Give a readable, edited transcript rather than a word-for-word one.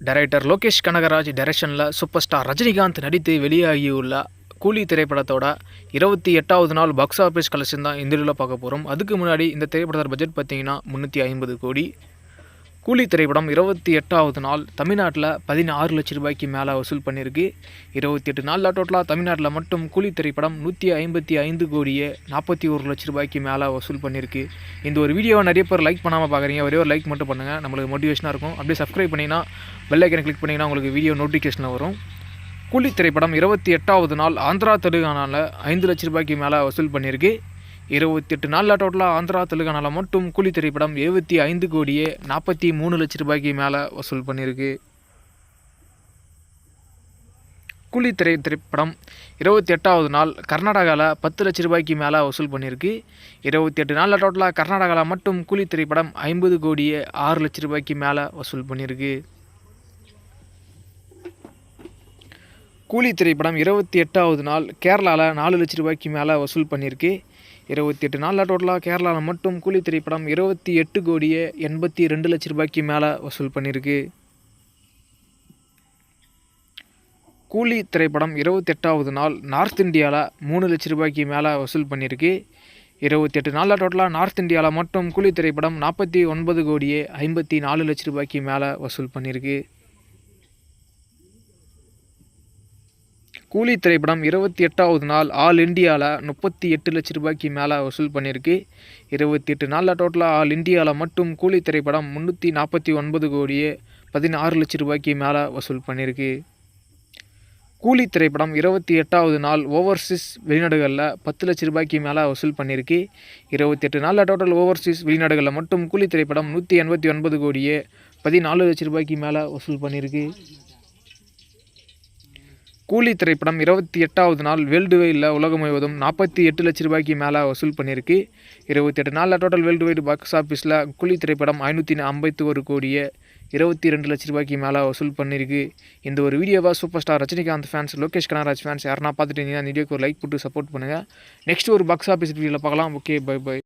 Director Lokesh Kanagaraj டைரக்ஷனில் super star Rajinikanth நடித்து வெளியாகியுள்ள கூலி திரைப்படத்தோட 28வது நாள் பாக்ஸ் ஆஃபீஸ் கலெக்ஷன் தான் இந்த வீடியோவில் பார்க்க போகிறோம். அதுக்கு முன்னாடி இந்த திரைப்படத்தோட பட்ஜெட் பார்த்தீங்கன்னா 350 கோடி. கூலி திரைப்படம் 28வது நாள் தமிழ்நாட்டில் 16 லட்ச ரூபாய்க்கு மேலே வசூல் பண்ணியிருக்கு. 28 நாளில் டோட்டலாக தமிழ்நாட்டில் மட்டும் கூலி திரைப்படம் 155 கோடியே 41 லட்ச ரூபாய்க்கு மேலே வசூல் பண்ணியிருக்கு. இந்த ஒரு வீடியோவை நிறைய பேர் லைக் பண்ணாமல் பார்க்குறீங்க. ஒரே ஒரு லைக் மட்டும் பண்ணுங்கள், நம்மளுக்கு மோட்டிவேஷனாக இருக்கும். அப்படியே சப்ஸ்கிரைப் பண்ணிங்கன்னா பெல் ஐக்கனை கிளிக் பண்ணிங்கன்னா உங்களுக்கு வீடியோ நோட்டிஃபிகேஷனில் வரும். கூலி திரைப்படம் 28வது நாள் ஆந்திரா தெலுங்கானாவில் 5 லட்ச ரூபாய்க்கு மேலே வசூல் பண்ணியிருக்கு. 28 நாளில் டோட்டலாக ஆந்திரா தெலுங்கானாவில் மட்டும் கூலி திரைப்படம் 75 கோடியே 43 லட்ச ரூபாய்க்கு மேலே வசூல் பண்ணியிருக்கு. கூலி திரைப்படம் 28வது நாள் கர்நாடகாவில் 10 லட்ச ரூபாய்க்கு மேலே வசூல் பண்ணியிருக்கு. 28 நாளில் டோட்டலாக கர்நாடகாவில் மட்டும் கூலி திரைப்படம் 50 கோடியே 6 லட்ச ரூபாய்க்கு மேலே வசூல் பண்ணியிருக்கு. கூலி திரைப்படம் 28வது நாள் கேரளாவில் 4 லட்ச ரூபாய்க்கு மேலே வசூல் பண்ணியிருக்கு. 28 நாளில் டோட்டலாக கேரளாவில் மட்டும் கூலி திரைப்படம் 28 கோடியே 82 லட்ச ரூபாய்க்கு மேலே வசூல் பண்ணியிருக்கு. கூலி திரைப்படம் 28வது நாள் நார்த் இந்தியாவில் 3 லட்ச ரூபாய்க்கு மேலே வசூல் பண்ணியிருக்கு. 28 நாளில் டோட்டலாக நார்த் இந்தியாவில் மட்டும் கூலி திரைப்படம் 49 கோடியே 54 லட்ச ரூபாய்க்கு மேலே வசூல் பண்ணியிருக்கு. கூலி திரைப்படம் 28வது நாள் ஆல் இண்டியாவில் 38 லட்ச ரூபாய்க்கு மேலே வசூல் பண்ணியிருக்கு. 28 நாளில் டோட்டலாக ஆல் இண்டியாவில் மட்டும் கூலி திரைப்படம் 349 கோடியே 16 லட்ச ரூபாய்க்கு மேலே வசூல் பண்ணியிருக்கு. கூலி திரைப்படம் 28வது நாள் ஓவர்சீஸ் வெளிநாடுகளில் 10 லட்ச ரூபாய்க்கு மேலே வசூல் பண்ணியிருக்கு. 28 நாளில் டோட்டல் ஓவர்சீஸ் வெளிநாடுகளில் மட்டும் கூலி திரைப்படம் 189 கோடியே 14 லட்ச ரூபாய்க்கு மேலே வசூல் பண்ணியிருக்கு. கூலி திரைப்படம் 28வது நாள் வேர்ல்டு வைடில் உலகம் முழுவதும் 48 லட்ச ரூபாய்க்கு மேலே வசூல் பண்ணியிருக்கு. 28 நாளில் டோட்டல் வேர்ல்டு வைடு பாக்ஸ் ஆஃபீஸில் கூலி திரைப்படம் 551 கோடியே 22 லட்ச ரூபாய்க்கு மேலே வசூல் பண்ணியிருக்கு. இந்த ஒரு வீடியோவை super star Rajinikanth fans, Lokesh Kanagaraj fans யாருன்னா பார்த்துட்டு இருந்தீங்கன்னா இந்த வீடியோக்கு ஒரு லைக் போட்டு சப்போர்ட் பண்ணுங்கள். நெக்ஸ்ட் ஒரு பாக்ஸ் ஆஃபீஸ் வீடியோவில் பார்க்கலாம். Okay, by.